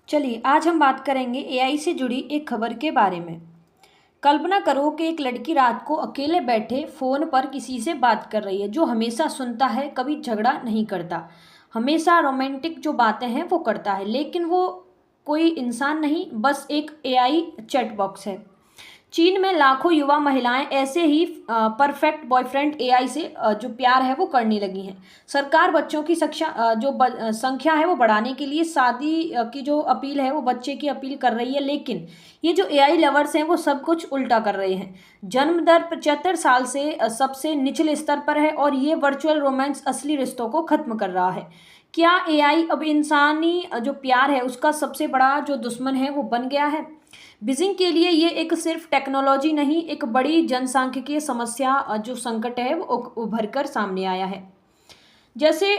चलिए आज हम बात करेंगे एआई से जुड़ी एक खबर के बारे में। कल्पना करो कि एक लड़की रात को अकेले बैठे फ़ोन पर किसी से बात कर रही है जो हमेशा सुनता है, कभी झगड़ा नहीं करता, हमेशा रोमांटिक जो बातें हैं वो करता है, लेकिन वो कोई इंसान नहीं, बस एक एआई चैट बॉक्स है। चीन में लाखों युवा महिलाएं ऐसे ही परफेक्ट बॉयफ्रेंड एआई से जो प्यार है वो करने लगी हैं। सरकार बच्चों की संख्या है वो बढ़ाने के लिए शादी की जो अपील है वो बच्चे की अपील कर रही है, लेकिन ये जो एआई लवर्स हैं वो सब कुछ उल्टा कर रहे हैं। जन्म दर 75 साल से सबसे निचले स्तर पर है और ये वर्चुअल रोमांस असली रिश्तों को खत्म कर रहा है। क्या एआई अब इंसानी जो प्यार है उसका सबसे बड़ा जो दुश्मन है वो बन गया है? बीजिंग के लिए ये एक सिर्फ टेक्नोलॉजी नहीं, एक बड़ी जनसांख्यिकीय समस्या जो संकट है वो उभर कर सामने आया है। जैसे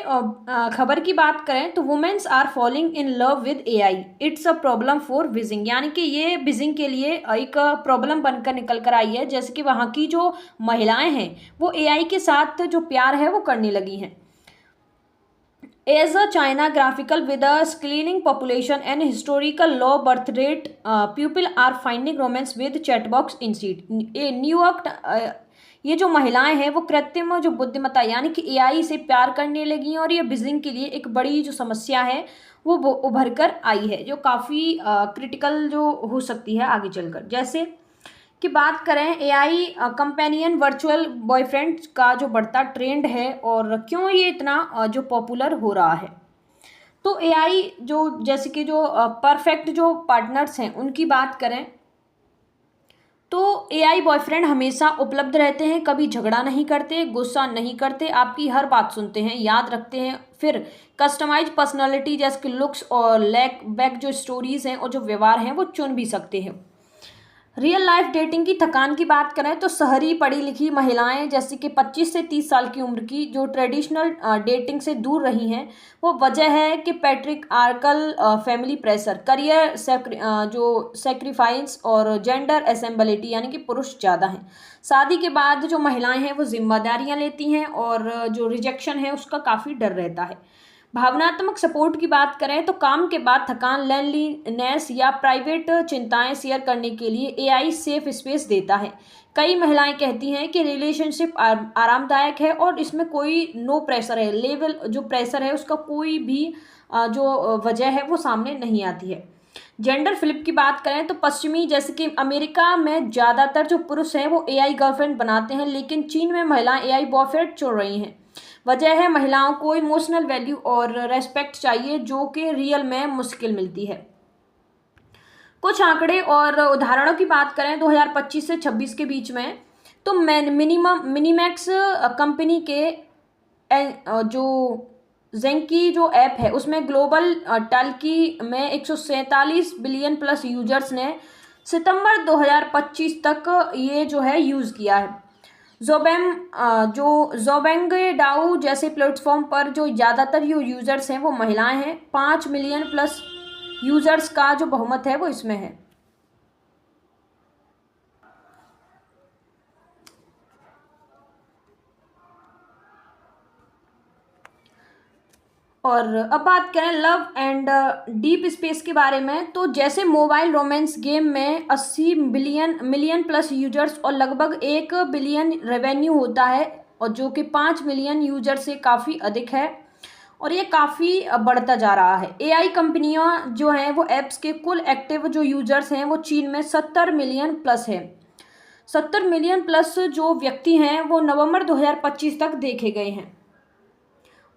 खबर की बात करें तो womens are falling in love with AI, it's a problem for Beijing, यानी कि ये बीजिंग के लिए एक प्रॉब्लम बनकर निकल कर आई है। जैसे कि वहाँ की जो महिलाएं हैं वो एआई के साथ जो प्यार है वो करने लगी हैं। As a China graphical with a screening population and historical low birth rate, people are finding romance with chatbox instead. New York ये जो महिलाएं हैं वो कृत्रिम जो बुद्धिमत्ता यानी कि एआई से प्यार करने लगी हैं और ये बिजिंग के लिए एक बड़ी जो समस्या है वो उभर कर आई है, जो काफ़ी क्रिटिकल जो हो सकती है आगे चलकर। जैसे कि बात करें एआई कंपेनियन वर्चुअल बॉयफ्रेंड का जो बढ़ता ट्रेंड है और क्यों ये इतना जो पॉपुलर हो रहा है। तो एआई जो जैसे कि जो परफेक्ट जो पार्टनर्स हैं उनकी बात करें तो एआई बॉयफ्रेंड हमेशा उपलब्ध रहते हैं, कभी झगड़ा नहीं करते, गुस्सा नहीं करते, आपकी हर बात सुनते हैं, याद रखते हैं, फिर कस्टमाइज पर्सनालिटी जैसे कि लुक्स और लैक बैक जो स्टोरीज हैं और जो व्यवहार हैं वो चुन भी सकते हैं। रियल लाइफ डेटिंग की थकान की बात करें तो शहरी पढ़ी लिखी महिलाएं जैसे कि 25 से 30 साल की उम्र की जो ट्रेडिशनल डेटिंग से दूर रही हैं, वो वजह है कि पैट्रिक आर्कल फैमिली प्रेशर, करियर जो सेक्रीफाइस और जेंडर असेंबलिटी यानी कि पुरुष ज़्यादा हैं। शादी के बाद जो महिलाएं हैं वो जिम्मेदारियां लेती हैं और जो रिजेक्शन है उसका काफ़ी डर रहता है। भावनात्मक सपोर्ट की बात करें तो काम के बाद थकान, लोनलीनेस या प्राइवेट चिंताएं शेयर करने के लिए एआई सेफ स्पेस देता है। कई महिलाएं कहती हैं कि रिलेशनशिप आरामदायक है और इसमें कोई नो प्रेशर है, लेवल जो प्रेशर है उसका कोई भी जो वजह है वो सामने नहीं आती है। जेंडर फ्लिप की बात करें तो पश्चिमी जैसे कि अमेरिका में ज़्यादातर जो पुरुष हैं वो एआई गर्लफ्रेंड बनाते हैं, लेकिन चीन में महिलाएं एआई बॉयफ्रेंड चुन रही हैं। वजह है महिलाओं को इमोशनल वैल्यू और रेस्पेक्ट चाहिए जो कि रियल में मुश्किल मिलती है। कुछ आंकड़े और उदाहरणों की बात करें 2025 से 26 के बीच में तो मिनीमैक्स कंपनी के जो जेंकी जो ऐप है उसमें ग्लोबल टाल्की में 147 बिलियन प्लस यूजर्स ने सितंबर 2025 तक ये जो है यूज़ किया है। जोबेंगडाओ जैसे प्लेटफॉर्म पर जो ज़्यादातर जो यूज़र्स हैं वो महिलाएं हैं, 5 मिलियन प्लस यूज़र्स का जो बहुमत है वो इसमें है। और अब बात करें लव एंड डीप स्पेस के बारे में तो जैसे मोबाइल रोमांस गेम में 80 मिलियन प्लस यूजर्स और लगभग 1 बिलियन रेवेन्यू होता है और जो कि 5 मिलियन यूजर से काफ़ी अधिक है और ये काफ़ी बढ़ता जा रहा है। एआई कंपनियां जो हैं वो ऐप्स के कुल एक्टिव जो यूजर्स हैं वो चीन में 70 मिलियन प्लस है। 70 मिलियन प्लस जो व्यक्ति हैं वो नवंबर 2025 तक देखे गए हैं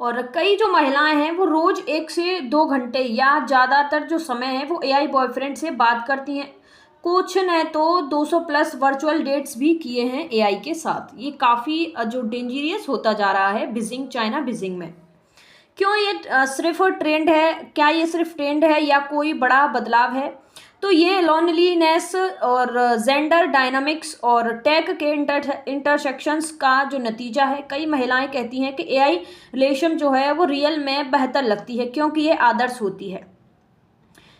और कई जो महिलाएं हैं वो रोज 1 से 2 घंटे या ज़्यादातर जो समय है वो एआई बॉयफ्रेंड से बात करती हैं। कुछ ने तो 200 प्लस वर्चुअल डेट्स भी किए हैं एआई के साथ। ये काफ़ी जो डेंजरियस होता जा रहा है बीजिंग, चाइना बीजिंग में। क्यों ये सिर्फ ट्रेंड है? क्या ये सिर्फ ट्रेंड है या कोई बड़ा बदलाव है? तो ये लोनलीनेस और जेंडर डायनामिक्स और टेक के इंटरसेक्शंस का जो नतीजा है। कई महिलाएं कहती हैं कि एआई रिलेशन जो है वो रियल में बेहतर लगती है क्योंकि ये आदर्श होती है,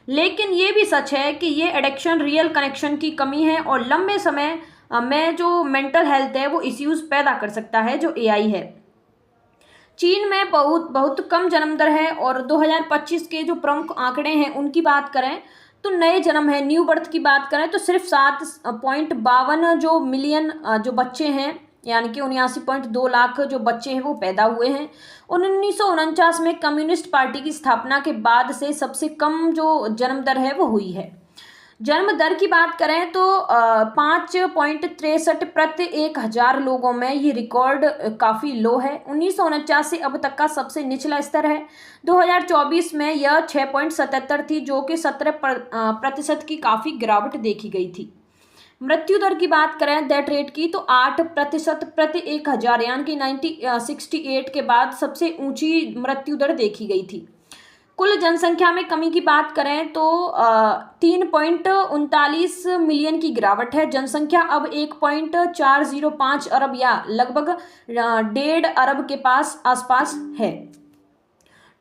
लेकिन ये भी सच है कि ये एडिक्शन, रियल कनेक्शन की कमी है और लंबे समय में जो मेंटल हेल्थ है वो इश्यूज पैदा कर सकता है जो एआई है। चीन में बहुत बहुत कम जन्म दर है और 2025 के जो प्रमुख आंकड़े हैं उनकी बात करें तो नए जन्म है, न्यू बर्थ की बाबात करें तो सिर्फ 7.52 जो मिलियन जो बच्चे हैं, यानी कि 79.2 लाख जो बच्चे हैं वो पैदा हुए हैं। 1949 में कम्युनिस्ट पार्टी की स्थापना के बाद से सबसे कम जो जन्म दर है वो हुई है। जन्म दर की बात करें तो 5.63 प्रति 1,000 लोगों में ये रिकॉर्ड काफ़ी लो है। 1949 से अब तक का सबसे निचला स्तर है। 2024 में यह 6.77 थी, जो कि 17% की काफ़ी गिरावट देखी गई थी। मृत्यु दर की बात करें डेथ रेट की तो 8% प्रति 1,000 यानी कि 1968 के बाद सबसे ऊंची मृत्यु दर देखी गई थी। कुल जनसंख्या में कमी की बात करें तो 3.39 मिलियन की गिरावट है। जनसंख्या अब 1.405 अरब या लगभग 1.5 अरब के आसपास है।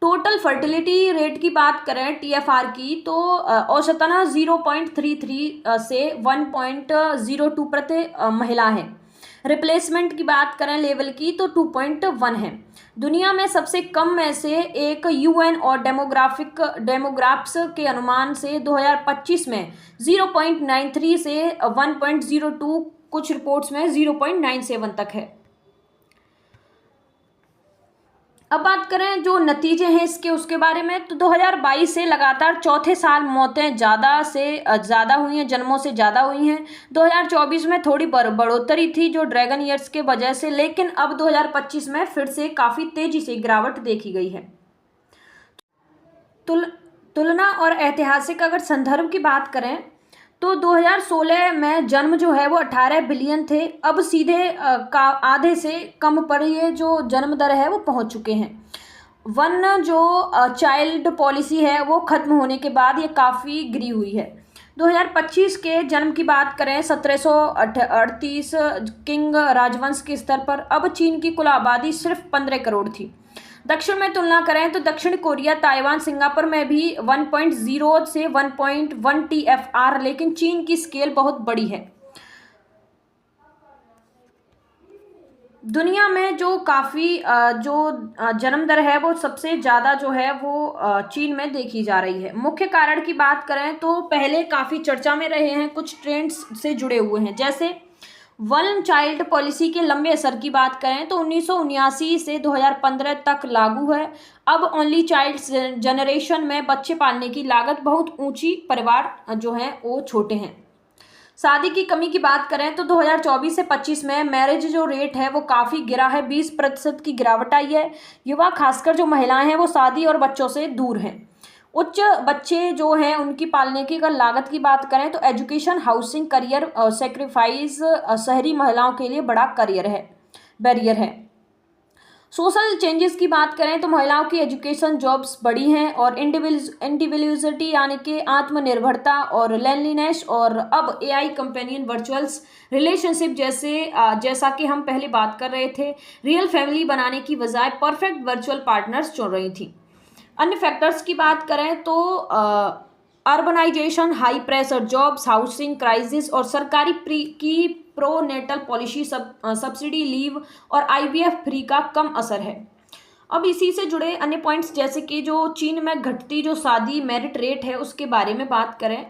टोटल फर्टिलिटी रेट की बात करें TFR की तो औसतन 0.33 से 1.02 प्रति महिला है। रिप्लेसमेंट की बात करें लेवल की तो 2.1 है। दुनिया में सबसे कम में से एक UN और डेमोग्राफ्स के अनुमान से 2025 में 0.93 से 1.02, कुछ रिपोर्ट्स में 0.97 तक है। अब बात करें जो नतीजे हैं इसके उसके बारे में तो 2022 से लगातार चौथे साल मौतें ज़्यादा से ज़्यादा हुई हैं, जन्मों से ज़्यादा हुई हैं। 2024 में थोड़ी बढ़ोतरी थी जो ड्रैगन ईयर्स के वजह से, लेकिन अब 2025 में फिर से काफ़ी तेज़ी से गिरावट देखी गई है। तुलना और ऐतिहासिक अगर संदर्भ की बात करें तो 2016 में जन्म जो है वो 18 बिलियन थे, अब सीधे आधे से कम पर ये जो जन्म दर है वो पहुंच चुके हैं। वन जो चाइल्ड पॉलिसी है वो खत्म होने के बाद ये काफ़ी गिरी हुई है। 2025 के जन्म की बात करें 1738 किंग राजवंश के स्तर पर, अब चीन की कुल आबादी सिर्फ 15 करोड़ थी। दक्षिण में तुलना करें तो दक्षिण कोरिया, ताइवान, सिंगापुर में भी 1.0 से 1.1 TFR, लेकिन चीन की स्केल बहुत बड़ी है। दुनिया में जो काफ़ी जो जन्म दर है वो सबसे ज़्यादा जो है वो चीन में देखी जा रही है। मुख्य कारण की बात करें तो पहले काफ़ी चर्चा में रहे हैं, कुछ ट्रेंड्स से जुड़े हुए हैं, जैसे वन चाइल्ड पॉलिसी के लंबे असर की बात करें तो 1979 से 2015 तक लागू है। अब ओनली चाइल्ड जनरेशन में बच्चे पालने की लागत बहुत ऊंची, परिवार जो हैं वो छोटे हैं। शादी की कमी की बात करें तो 2024 से 25 में मैरिज जो रेट है वो काफ़ी गिरा है, 20% की गिरावट आई है। युवा खासकर जो महिलाएं हैं वो शादी और बच्चों से दूर हैं। उच्च बच्चे जो हैं उनकी पालने की अगर लागत की बात करें तो एजुकेशन, हाउसिंग, करियर सेक्रीफाइस शहरी महिलाओं के लिए बड़ा बैरियर है। सोशल चेंजेस की बात करें तो महिलाओं की एजुकेशन, जॉब्स बढ़ी हैं और इंडिविजुअलिटी यानी कि आत्मनिर्भरता और लेनलीनेस, और अब AI कंपेनियन वर्चुअल्स रिलेशनशिप जैसा कि हम पहले बात कर रहे थे, रियल फैमिली बनाने की बजाय परफेक्ट वर्चुअल पार्टनर्स चुन रही थी। अन्य फैक्टर्स की बात करें तो urbanisation, high pressure jobs, housing crisis और सरकारी की प्रोनेटल पॉलिसी, सब्सिडी लीव और IVF फ्री का कम असर है। अब इसी से जुड़े अन्य पॉइंट्स जैसे कि जो चीन में घटती जो शादी मैरिट रेट है उसके बारे में बात करें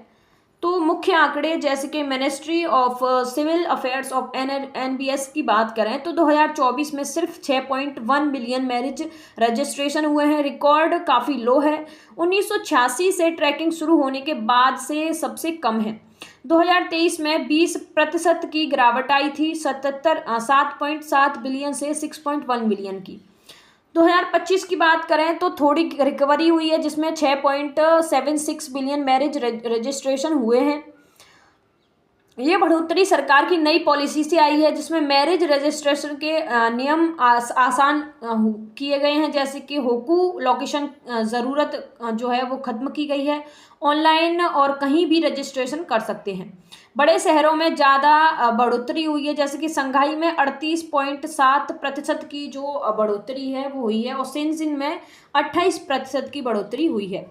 तो मुख्य आंकड़े जैसे कि ministry of civil affairs of NBS की बात करें तो 2024 में सिर्फ 6.1 मिलियन मैरिज रजिस्ट्रेशन हुए हैं, रिकॉर्ड काफ़ी लो है। 1986 से ट्रैकिंग शुरू होने के बाद से सबसे कम है। 2023 में 20% की गिरावट आई थी, 7.7 बिलियन से 6.1 बिलियन की। 2025 की बात करें तो थोड़ी रिकवरी हुई है जिसमें 6.76 बिलियन मैरिज रजिस्ट्रेशन हुए हैं। ये बढ़ोतरी सरकार की नई पॉलिसी से आई है जिसमें मैरिज रजिस्ट्रेशन के नियम आसान किए गए हैं, जैसे कि होकू लोकेशन ज़रूरत जो है वो ख़त्म की गई है, ऑनलाइन और कहीं भी रजिस्ट्रेशन कर सकते हैं। बड़े शहरों में ज़्यादा बढ़ोतरी हुई है, जैसे कि संघाई में 38.7% की जो बढ़ोतरी है वो हुई है और शेंज़ेन में 28% की बढ़ोतरी हुई है।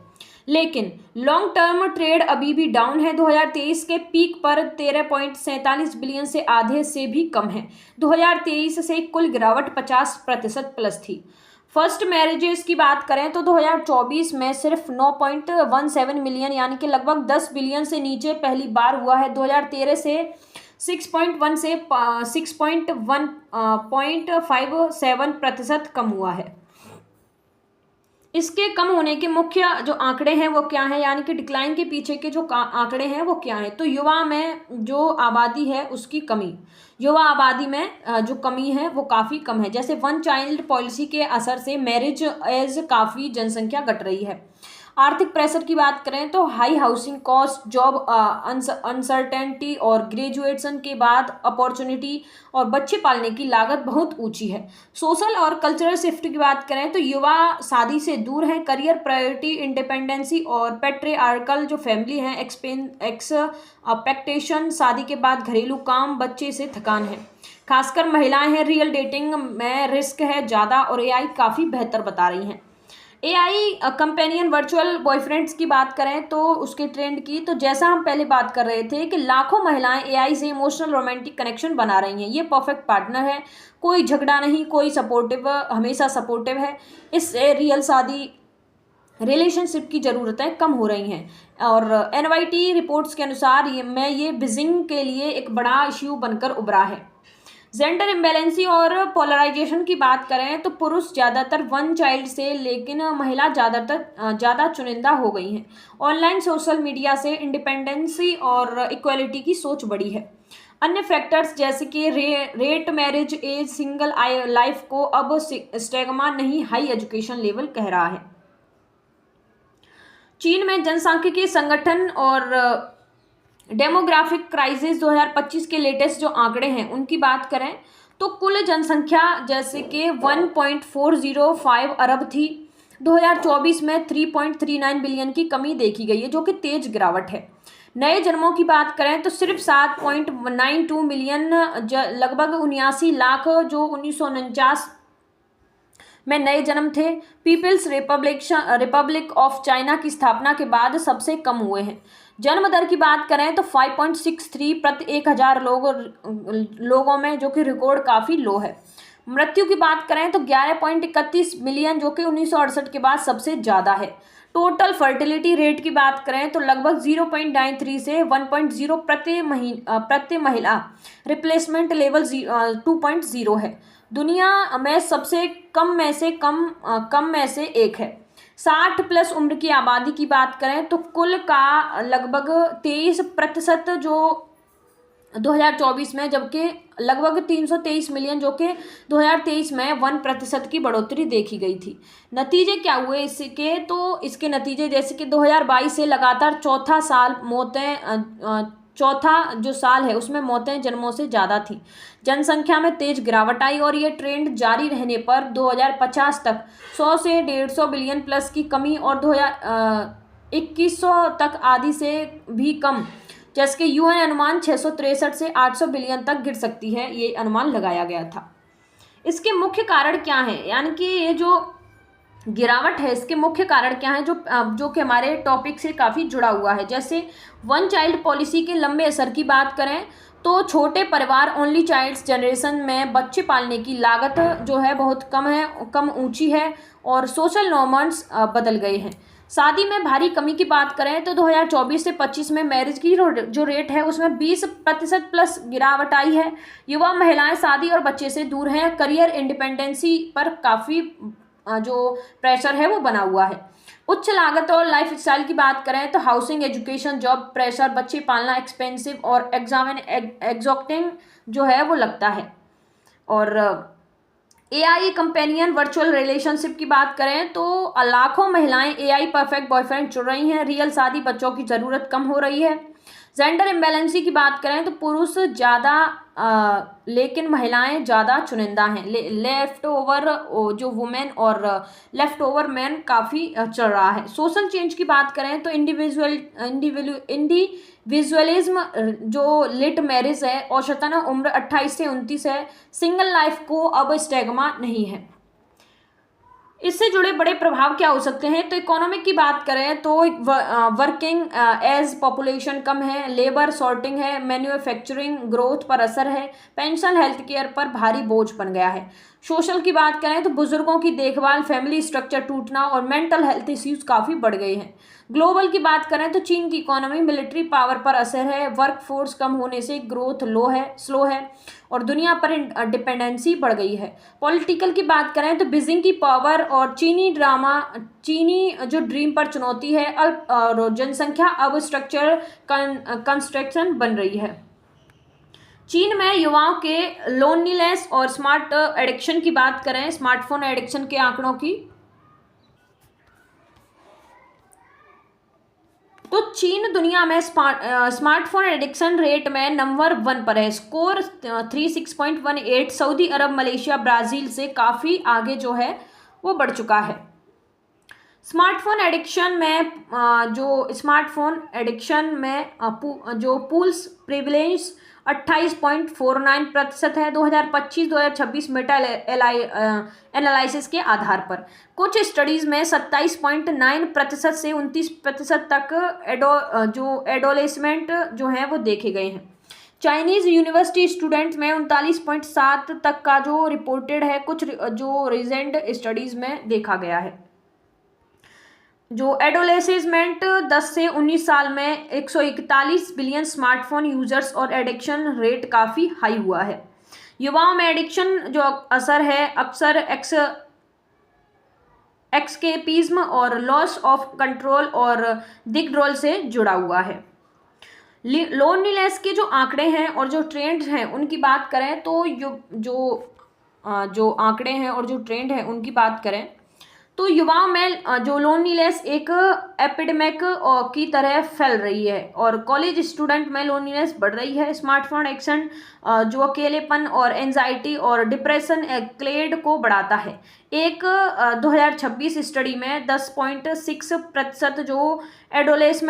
लेकिन लॉन्ग टर्म ट्रेड अभी भी डाउन है। 2023 के पीक पर 13.47 बिलियन से आधे से भी कम है। 2023 से कुल गिरावट 50% प्लस थी। फर्स्ट मैरिजेस की बात करें तो 2024 में सिर्फ 9.17 मिलियन यानी कि लगभग 10 बिलियन से नीचे पहली बार हुआ है। 2013 से 6.1 से 6.1.57% कम हुआ है। इसके कम होने के मुख्य जो आंकड़े हैं वो क्या है, यानी कि डिक्लाइन के पीछे के जो आंकड़े हैं वो क्या है। तो युवा में जो आबादी है उसकी कमी, युवा आबादी में जो कमी है वो काफ़ी कम है। जैसे वन चाइल्ड पॉलिसी के असर से मैरिज एज काफ़ी जनसंख्या घट रही है। आर्थिक प्रेशर की बात करें तो high housing cost, job uncertainty और ग्रेजुएशन के बाद अपॉर्चुनिटी और बच्चे पालने की लागत बहुत ऊंची है। सोशल और कल्चरल शिफ्ट की बात करें तो युवा शादी से दूर है। करियर प्रायोरिटी, इंडिपेंडेंसी और पैट्रियार्कल जो फैमिली है एक्सपेक्टेशन, शादी के बाद घरेलू काम, बच्चे से थकान है। खासकर महिलाएं हैं, रियल डेटिंग में रिस्क है ज़्यादा और एआई काफ़ी बेहतर बता रही हैं। एआई कंपेनियन वर्चुअल बॉयफ्रेंड्स की बात करें तो उसके ट्रेंड की, तो जैसा हम पहले बात कर रहे थे कि लाखों महिलाएं एआई से इमोशनल रोमांटिक कनेक्शन बना रही हैं। ये परफेक्ट पार्टनर है, कोई झगड़ा नहीं, कोई सपोर्टिव, हमेशा सपोर्टिव है। इससे रियल शादी रिलेशनशिप की ज़रूरतें कम हो रही हैं। और एनवाईटी रिपोर्ट्स के अनुसार ये बिजिंग के लिए एक बड़ा इश्यू बनकर उभरा है। जेंडर इम्बैलेंसी और पोलराइजेशन की बात करें तो पुरुष ज़्यादातर वन चाइल्ड से, लेकिन महिला ज़्यादा चुनिंदा हो गई हैं। ऑनलाइन सोशल मीडिया से इंडिपेंडेंसी और इक्वलिटी की सोच बढ़ी है। अन्य फैक्टर्स जैसे कि rate, marriage age, single life को अब स्टिग्मा नहीं, हाई एजुकेशन लेवल कह रहा है। चीन में जनसांख्यिकीय संगठन और डेमोग्राफिक क्राइसिस 2025 के लेटेस्ट जो आंकड़े हैं उनकी बात करें तो कुल जनसंख्या जैसे कि 1.405 अरब थी, 2024 में 3.39 बिलियन की कमी देखी गई है जो कि तेज गिरावट है। नए जन्मों की बात करें तो सिर्फ 7.92 मिलियन, लगभग 79 लाख जो 1949 में नए जन्म थे। पीपल्स रिपब्लिक ऑफ चाइना की स्थापना के बाद सबसे कम हुए हैं। जन्म दर की बात करें तो 5.63 प्रति 1000 लोगों में, जो कि रिकॉर्ड काफ़ी लो है। मृत्यु की बात करें तो 11.31 मिलियन, जो कि 1968 के बाद सबसे ज़्यादा है। टोटल फर्टिलिटी रेट की बात करें तो लगभग 0.93 से 1.0 प्रति महिला, रिप्लेसमेंट लेवल 2.0 है। दुनिया में सबसे कम में से एक है। 60+ उम्र की आबादी की बात करें तो कुल का लगभग 23% जो 2024 में, जबकि लगभग 323 मिलियन जो कि 2023 में 1% की बढ़ोतरी देखी गई थी। नतीजे क्या हुए इसके, तो इसके नतीजे जैसे कि 2022 से लगातार चौथा जो साल है उसमें मौतें जन्मों से ज़्यादा थी। जनसंख्या में तेज गिरावट आई और ये ट्रेंड जारी रहने पर 2050 तक 100 से 150 बिलियन प्लस की कमी और 2100 तक आधी से भी कम, जैसे कि यूएन अनुमान 663 से 800 बिलियन तक गिर सकती है, ये अनुमान लगाया गया था। इसके मुख्य कारण क्या हैं, यानी कि ये जो गिरावट है इसके मुख्य कारण क्या है, जो कि हमारे टॉपिक से काफ़ी जुड़ा हुआ है। जैसे वन चाइल्ड पॉलिसी के लंबे असर की बात करें तो छोटे परिवार, ओनली चाइल्ड्स जनरेशन में बच्चे पालने की लागत जो है बहुत कम ऊंची है और सोशल नॉर्म्स बदल गए हैं। शादी में भारी कमी की बात करें तो 2024 से 25 में मैरिज की जो रेट है उसमें 20% प्लस गिरावट आई है। युवा महिलाएं शादी और बच्चे से दूर हैं। करियर इंडिपेंडेंसी पर काफ़ी जो प्रेशर है वो बना हुआ है। उच्च लागत और लाइफ स्टाइल की बात करें तो हाउसिंग, एजुकेशन, जॉब प्रेशर, बच्चे पालना एक्सपेंसिव और एग्जॉस्टिंग जो है वो लगता है। और एआई कंपेनियन वर्चुअल रिलेशनशिप की बात करें तो लाखों महिलाएं एआई परफेक्ट बॉयफ्रेंड चुन रही हैं। रियल शादी बच्चों की ज़रूरत कम हो रही है। जेंडर इम्बैलेंसी की बात करें तो पुरुष ज़्यादा लेकिन महिलाएं ज़्यादा चुनिंदा हैं। लेफ्ट ओवर जो वुमेन और लेफ्ट ओवर मैन काफ़ी चल रहा है। सोशल चेंज की बात करें तो इंडिविजुअलिज्म जो लेट मैरिज है, औसतन उम्र 28 से 29 है। सिंगल लाइफ को अब स्टिग्मा नहीं है। इससे जुड़े बड़े प्रभाव क्या हो सकते हैं, तो इकोनॉमिक की बात करें तो वर्किंग एज पॉपुलेशन कम है, लेबर शॉर्टिंग है, मैन्युफैक्चरिंग ग्रोथ पर असर है, पेंशन हेल्थ केयर पर भारी बोझ बन गया है। सोशल की बात करें तो बुजुर्गों की देखभाल, फैमिली स्ट्रक्चर टूटना और मेंटल हेल्थ इश्यूज काफ़ी बढ़ गए हैं। ग्लोबल की बात करें तो चीन की इकोनॉमी मिलिट्री पावर पर असर है, वर्क फोर्स कम होने से ग्रोथ स्लो है और दुनिया पर डिपेंडेंसी बढ़ गई है। पॉलिटिकल की बात करें तो बीजिंग की पावर और चीनी जो ड्रीम पर चुनौती है, अल्प और जनसंख्या अब स्ट्रक्चर कंस्ट्रक्शन बन रही है। चीन में युवाओं के लोनलीनेस और स्मार्ट एडिक्शन की बात करें, स्मार्टफोन एडिक्शन के आंकड़ों की, तो चीन दुनिया में स्मार्टफोन एडिक्शन रेट में नंबर 1 पर है, स्कोर 36.18। सऊदी अरब, मलेशिया, ब्राज़ील से काफ़ी आगे जो है वो बढ़ चुका है। स्मार्टफोन एडिक्शन में जो पूल्स प्रिविलेंस 28.49% है 2025-2026 मेटा एनालिसिस के आधार पर। कुछ स्टडीज में 27.9% से 29% तक एडोलेसमेंट जो है वो देखे गए हैं। चाइनीज यूनिवर्सिटी स्टूडेंट्स में 39.7 तक का जो रिपोर्टेड है, कुछ जो रिसेंट स्टडीज में देखा गया है। जो एडोलेसेसमेंट 10 से 19 साल में 141 बिलियन स्मार्टफोन यूजर्स और एडिक्शन रेट काफ़ी हाई हुआ है। युवाओं में एडिक्शन जो असर है अक्सर एक्सकेपिज्म और लॉस ऑफ कंट्रोल और विथड्रॉल से जुड़ा हुआ है। लोनलीनेस के जो आंकड़े हैं और जो ट्रेंड्स हैं उनकी बात करें तो जो आंकड़े हैं और जो ट्रेंड है उनकी बात करें तो युवाओं में जो लोनलीनेस एक एपिडेमिक की तरह फैल रही है और कॉलेज स्टूडेंट में लोनलीनेस बढ़ रही है। स्मार्टफोन एडिक्शन जो अकेलेपन और एंजाइटी और डिप्रेशन क्लेड को बढ़ाता है। एक 2026 स्टडी में 10.6% जो एडोलेट्स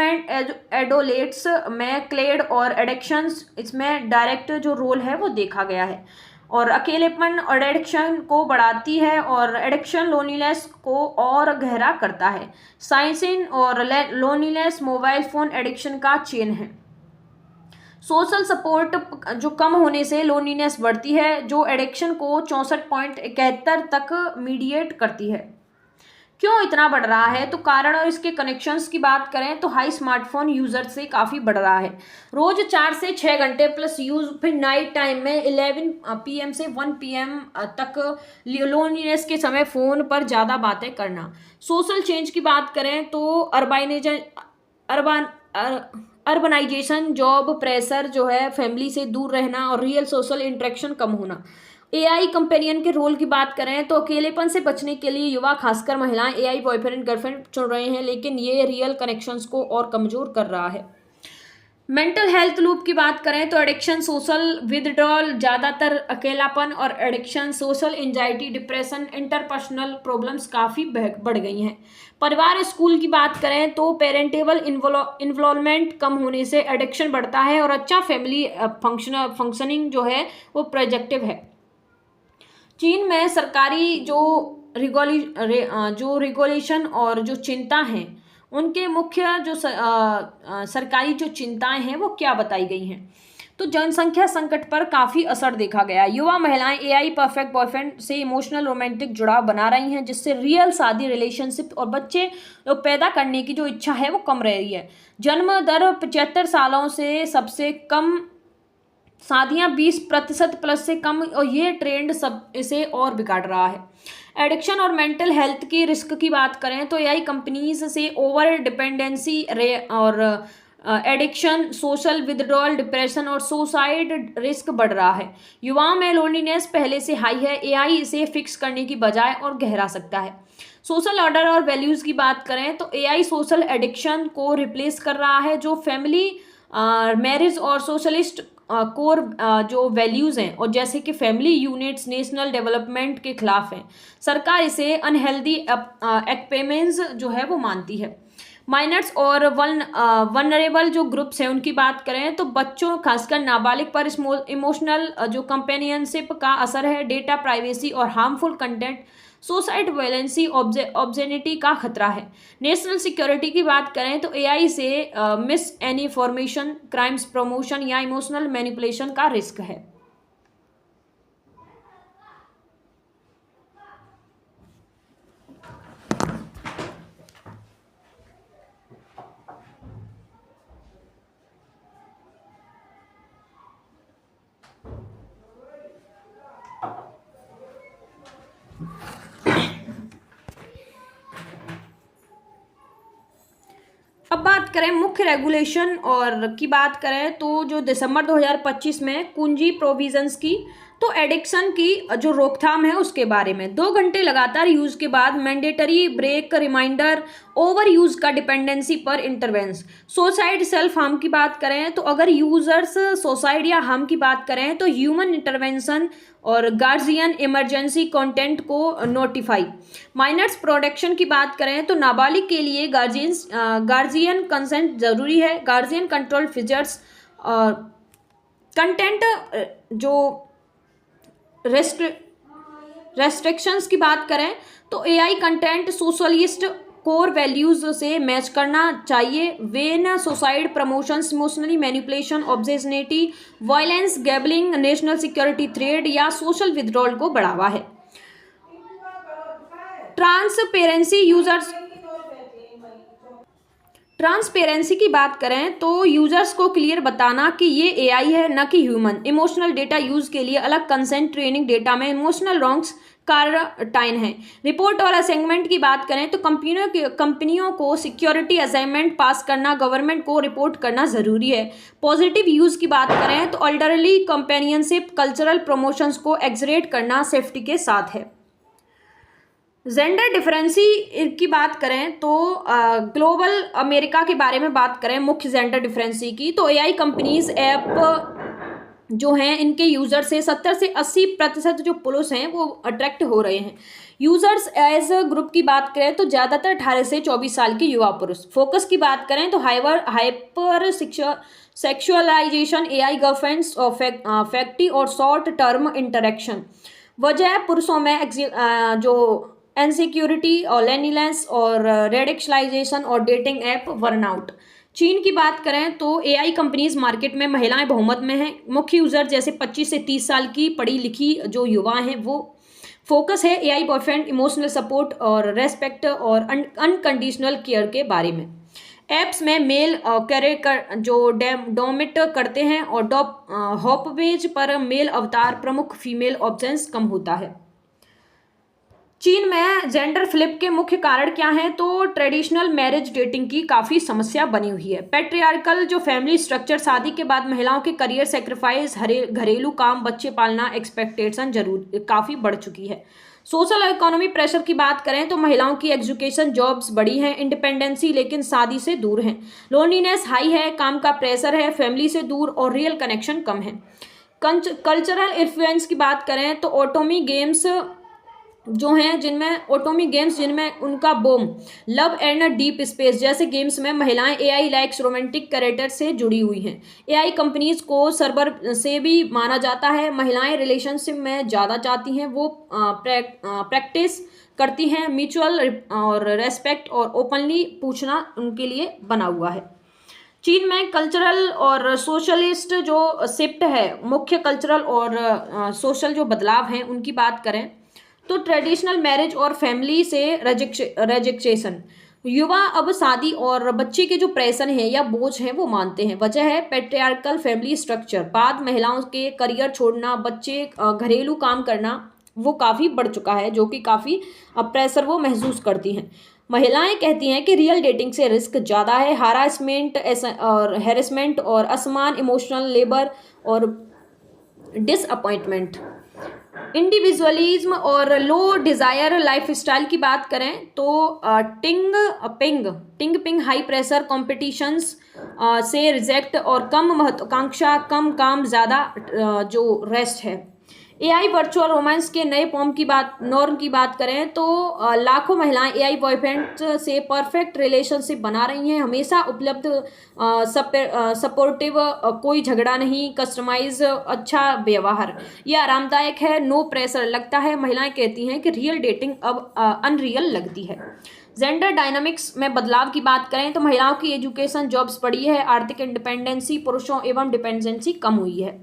में क्लेड और एडिक्शंस इसमें डायरेक्ट जो रोल है वो देखा गया है और अकेलेपन और एडिक्शन को बढ़ाती है और एडिक्शन लोनलीनेस को और गहरा करता है। साइंसिन और लोनलीनेस मोबाइल फोन एडिक्शन का चेन है। सोशल सपोर्ट जो कम होने से लोनलीनेस बढ़ती है, जो एडिक्शन को 64.71 तक मीडिएट करती है। क्यों इतना बढ़ रहा है, तो कारण और इसके कनेक्शंस की बात करें तो हाई स्मार्टफोन यूजर से काफ़ी बढ़ रहा है। रोज 4 से 6 घंटे प्लस यूज, फिर नाइट टाइम में 11 PM से 1 PM तक लोनलीनेस के समय फ़ोन पर ज़्यादा बातें करना। सोशल चेंज की बात करें तो अर्बनाइजेशन, जॉब प्रेशर जो है, फैमिली से दूर रहना और रियल सोशल इंटरेक्शन कम होना। एआई कंपेनियन के रोल की बात करें तो अकेलेपन से बचने के लिए युवा, खासकर महिलाएं, एआई बॉयफ्रेंड गर्लफ्रेंड चुन रहे हैं, लेकिन ये रियल कनेक्शंस को और कमजोर कर रहा है। मेंटल हेल्थ लूप की बात करें तो एडिक्शन, सोशल विदड्रॉल, ज़्यादातर अकेलापन और addiction, social anxiety, depression, interpersonal problems काफ़ी बढ़ गई हैं। परिवार स्कूल की बात करें तो पेरेंटेबल इन्वॉल्वमेंट कम होने से एडिक्शन बढ़ता है और अच्छा फैमिली फंक्शनिंग जो है वो प्रोजेक्टिव है। चीन में सरकारी जो रेगुलेशन और जो चिंता हैं उनके मुख्य जो सरकारी जो चिंताएं हैं वो क्या बताई गई हैं, तो जनसंख्या संकट पर काफ़ी असर देखा गया। युवा महिलाएं एआई परफेक्ट बॉयफ्रेंड से इमोशनल रोमांटिक जुड़ाव बना रही हैं, जिससे रियल शादी, रिलेशनशिप और बच्चे पैदा करने की जो इच्छा है वो कम रही है। जन्म दर 75 सालों से सबसे कम, शादियां 20% प्लस से कम, और ये ट्रेंड सब इसे और बिगाड़ रहा है। एडिक्शन और मेंटल हेल्थ की रिस्क की बात करें तो एआई कंपनीज से ओवर डिपेंडेंसी और एडिक्शन, सोशल विदड्रॉल, डिप्रेशन और सुसाइड रिस्क बढ़ रहा है। युवाओं में लोनलीनेस पहले से हाई है, एआई इसे फिक्स करने की बजाय और गहरा सकता है। सोशल ऑर्डर और वैल्यूज़ की बात करें तो एआई सोशल एडिक्शन को रिप्लेस कर रहा है, जो फैमिली, मैरिज और सोशलिस्ट कोर जो वैल्यूज़ हैं और जैसे कि फैमिली यूनिट्स, नेशनल डेवलपमेंट के खिलाफ हैं। सरकार इसे अनहेल्दी एक्सपेरिमेंट्स जो है वो मानती है। माइनर्स और वनरेबल जो ग्रुप्स हैं उनकी बात करें तो बच्चों, खासकर नाबालिग पर इमोशनल जो कंपेनियनशिप का असर है, डेटा प्राइवेसी और हार्मफुल कंटेंट, सोसाइट वायलेंसी, ऑब्जेनिटी का खतरा है। नेशनल सिक्योरिटी की बात करें तो एआई से मिस इन्फॉर्मेशन, क्राइम्स प्रमोशन या इमोशनल मैनिपुलेशन का रिस्क है। अब बात करें मुख्य रेगुलेशन और की बात करें तो जो दिसंबर 2025 में कुंजी प्रोविजंस की, तो एडिक्शन की जो रोकथाम है उसके बारे में 2 घंटे लगातार यूज के बाद mandatory break, reminder, over use का डिपेंडेंसी पर इंटरवेंस। सुसाइड सेल्फ हार्म की बात करें तो अगर यूजर्स सुसाइड या हार्म की बात करें तो ह्यूमन इंटरवेंशन और गार्जियन इमरजेंसी कंटेंट को नोटिफाई। माइनर्स प्रोटेक्शन की बात करें तो नाबालिग के लिए गार्जियन कंसेंट जरूरी है। गार्जियन कंट्रोल फीचर्स और कंटेंट जो रेस्ट्रिक्शंस की बात करें तो AI content socialist core values से मैच करना चाहिए। When suicide promotions, emotionally manipulation, obscenity, violence, gambling, national security threat या सोशल विथड्रॉल को बढ़ावा है। ट्रांसपेरेंसी की बात करें तो यूजर्स को क्लियर बताना कि ये एआई है न कि ह्यूमन। इमोशनल डेटा यूज के लिए अलग कंसेंट, ट्रेनिंग डेटा में इमोशनल रॉन्ग्स क्वारंटाइन है। रिपोर्ट और असाइनमेंट की बात करें तो कंपनियों को सिक्योरिटी असाइनमेंट पास करना, गवर्नमेंट को रिपोर्ट करना जरूरी है। पॉजिटिव यूज की बात करें तो एल्डरली कंपेनियनशिप, कल्चरल प्रमोशंस को एक्सरेट करना सेफ्टी के साथ है। जेंडर डिफरेंसी की बात करें तो ग्लोबल अमेरिका के बारे में बात करें मुख्य जेंडर डिफरेंसी की, तो एआई कंपनीज ऐप जो हैं इनके यूजर से 70 से 80% जो पुरुष हैं वो अट्रैक्ट हो रहे हैं। यूजर्स एज ग्रुप की बात करें तो ज़्यादातर 18 से 24 साल के युवा पुरुष। फोकस की बात करें तो हाइपर सेक्सुअलाइजेशन, एआई गर्लफ्रेंड्स और फैक्टी और शॉर्ट टर्म इंटरेक्शन। वजह पुरुषों में जो इनसिक्योरिटी और लेनीनेस और रेडिकलाइजेशन और डेटिंग ऐप बर्नआउट। चीन की बात करें तो एआई कंपनीज मार्केट में महिलाएं बहुमत में हैं। मुख्य यूजर जैसे 25 से 30 साल की पढ़ी लिखी जो युवा हैं वो। फोकस है एआई बॉयफ्रेंड, इमोशनल सपोर्ट और रेस्पेक्ट और अनकंडीशनल केयर के बारे में। एप्स में मेल कैरेक्टर जो डोमिट करते हैं और हॉप पेज पर मेल अवतार, प्रमुख फीमेल ऑप्शंस कम होता है। चीन में जेंडर फ्लिप के मुख्य कारण क्या हैं तो ट्रेडिशनल मैरिज डेटिंग की काफ़ी समस्या बनी हुई है। पैट्रियार्कल जो फैमिली स्ट्रक्चर, शादी के बाद महिलाओं के करियर सेक्रीफाइस, घरेलू काम, बच्चे पालना एक्सपेक्टेशन जरूर काफ़ी बढ़ चुकी है। सोशल इकोनॉमी प्रेशर की बात करें तो महिलाओं की एजुकेशन, जॉब्स बढ़ी हैं, इंडिपेंडेंसी लेकिन शादी से दूर हैं। लोनलीनेस हाई है, काम का प्रेशर है, फैमिली से दूर और रियल कनेक्शन कम है। कल्चरल इन्फ्लुएंस की बात करें तो ओटोमी गेम्स जिनमें उनका बोम, लव एंड डीप स्पेस जैसे गेम्स में महिलाएं एआई लाइक्स रोमांटिक कैरेक्टर से जुड़ी हुई हैं। एआई कंपनीज को सर्वर से भी माना जाता है। महिलाएं रिलेशनशिप में ज़्यादा चाहती हैं, वो प्रैक्टिस करती हैं म्यूचुअल और रेस्पेक्ट और ओपनली पूछना उनके लिए बना हुआ है। चीन में कल्चरल और सोशलिस्ट जो शिफ्ट है, मुख्य कल्चरल और सोशल जो बदलाव हैं उनकी बात करें तो ट्रेडिशनल मैरिज और फैमिली से रेजिक्टेशन। युवा अब शादी और बच्चे के जो प्रेशर है या बोझ है वो मानते हैं। वजह है पैट्रियार्कल फैमिली स्ट्रक्चर, बाद महिलाओं के करियर छोड़ना, बच्चे, घरेलू काम करना वो काफ़ी बढ़ चुका है, जो कि काफ़ी प्रेशर वो महसूस करती हैं। महिलाएं कहती हैं कि रियल डेटिंग से रिस्क ज़्यादा है, हैरेसमेंट और असमान, इमोशनल लेबर और डिसअपॉइंटमेंट। इंडिविजुअलिज्म और लो डिज़ायर लाइफस्टाइल की बात करें तो टिंग पिंग हाई प्रेशर कॉम्पिटिशन्स से रिजेक्ट और कम महत्वाकांक्षा, कम काम, ज़्यादा जो रेस्ट है। एआई वर्चुअल रोमांस के नए नॉर्म की बात करें तो लाखों महिलाएं एआई बॉयफ्रेंड से परफेक्ट रिलेशनशिप बना रही हैं। हमेशा उपलब्ध, सपोर्टिव, कोई झगड़ा नहीं, कस्टमाइज, अच्छा व्यवहार, यह आरामदायक है, नो प्रेशर लगता है। महिलाएं कहती हैं कि रियल डेटिंग अब अनरियल लगती है। जेंडर डायनामिक्स में बदलाव की बात करें तो महिलाओं की एजुकेशन, जॉब्स बढ़ी है, आर्थिक इंडिपेंडेंसी, पुरुषों एवं डिपेंडेंसी कम हुई है।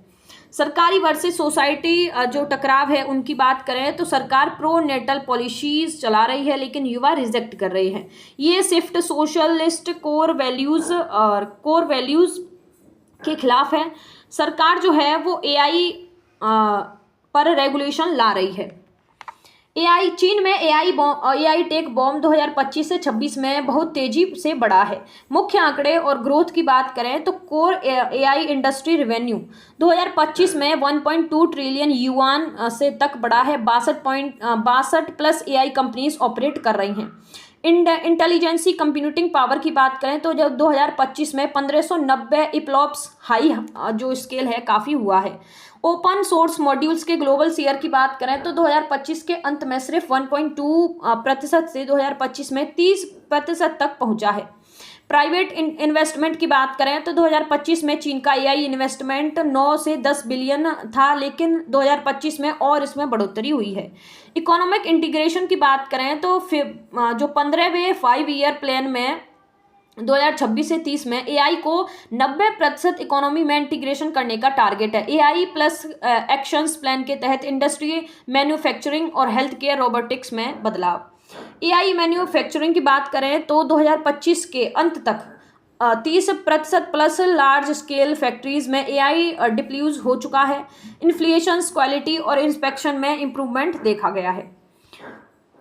सरकारी वर्सेस सोसाइटी जो टकराव है उनकी बात करें तो सरकार प्रो नेटल पॉलिसीज चला रही है लेकिन युवा रिजेक्ट कर रहे हैं। ये शिफ्ट सोशलिस्ट कोर वैल्यूज के खिलाफ है। सरकार जो है वो एआई पर रेगुलेशन ला रही है। एआई चीन में एआई टेक बॉम 2025 से 26 में बहुत तेजी से बढ़ा है। मुख्य आंकड़े और ग्रोथ की बात करें तो कोर एआई इंडस्ट्री रेवेन्यू 2025 में 1.2 ट्रिलियन युआन से तक बढ़ा है। 62 प्लस एआई कंपनीज ऑपरेट कर रही हैं। इंटेलिजेंसी कंप्यूटिंग पावर की बात करें तो जब 2025 में 1590 इप्लॉप्स हाई जो स्केल है काफ़ी हुआ है। ओपन सोर्स मॉड्यूल्स के ग्लोबल शेयर की बात करें तो 2025 के अंत में सिर्फ 1.2% से 2025 में 30% तक पहुंचा है। प्राइवेट इन्वेस्टमेंट की बात करें तो 2025 में चीन का एआई इन्वेस्टमेंट 9 से 10 बिलियन था, लेकिन 2025 में और इसमें बढ़ोतरी हुई है। इकोनॉमिक इंटीग्रेशन की बात करें तो जो 15वें 5 ईयर प्लान में 2026 से 30 में एआई को 90% इकोनॉमी में इंटीग्रेशन करने का टारगेट है। एआई प्लस एक्शंस प्लान के तहत इंडस्ट्री, मैन्युफैक्चरिंग और हेल्थ केयर रोबोटिक्स में बदलाव। एआई मैन्युफैक्चरिंग की बात करें तो 2025 के अंत तक 30% प्लस लार्ज स्केल फैक्ट्रीज में एआई डिप्लॉय हो चुका है। इन्फ्लेशन, क्वालिटी और इंस्पेक्शन में इंप्रूवमेंट देखा गया है।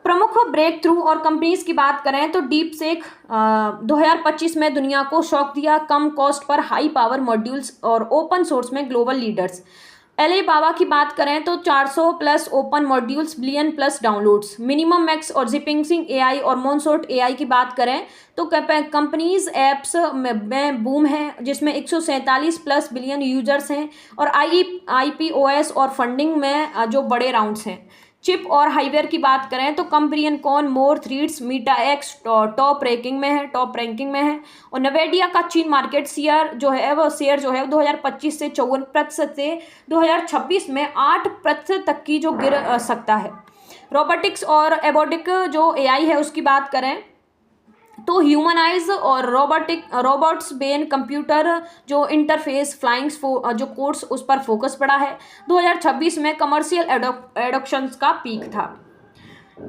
प्रमुख ब्रेक थ्रू और कंपनीज की बात करें तो डीप सेक 2025 में दुनिया को शॉक दिया। कम कॉस्ट पर हाई पावर मॉड्यूल्स और ओपन सोर्स में ग्लोबल लीडर्स। एलिबाबा की बात करें तो 400 plus open models, billion plus downloads. MiniMax और जिपिंग एआई और मोनसोर्ट एआई की बात करें तो कंपनीज एप्स में बूम है, जिसमें 147 प्लस बिलियन यूजर्स हैं। और आईपीओएस और फंडिंग में जो बड़े राउंड्स हैं। चिप और हार्डवेयर की बात करें तो कंब्रियन कॉन, मोर थ्रीड्स, मीटा एक्स टॉप रैंकिंग में है। और नवेडिया का चीन मार्केट शेयर जो है वो 2025 से 54% से 2026 में 8% तक की जो गिर सकता है। रोबोटिक्स और एबोटिक जो एआई है उसकी बात करें तो ह्यूमनाइज और रोबोट्स बेन कंप्यूटर जो इंटरफेस फ्लाइंग जो कोर्स उस पर फोकस पड़ा है। 2026 में कमर्शियल एडॉप्शंस का पीक था।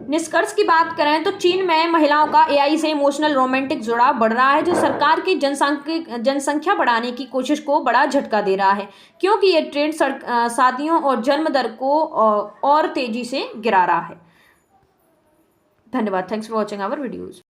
निष्कर्ष की बात करें तो चीन में महिलाओं का एआई से इमोशनल रोमांटिक जुड़ाव बढ़ रहा है, जो सरकार की जनसंख्या बढ़ाने की कोशिश को बड़ा झटका दे रहा है, क्योंकि ये ट्रेंड शादियों और जन्म दर को और तेजी से गिरा रहा है। धन्यवाद। Thanks for watching our videos.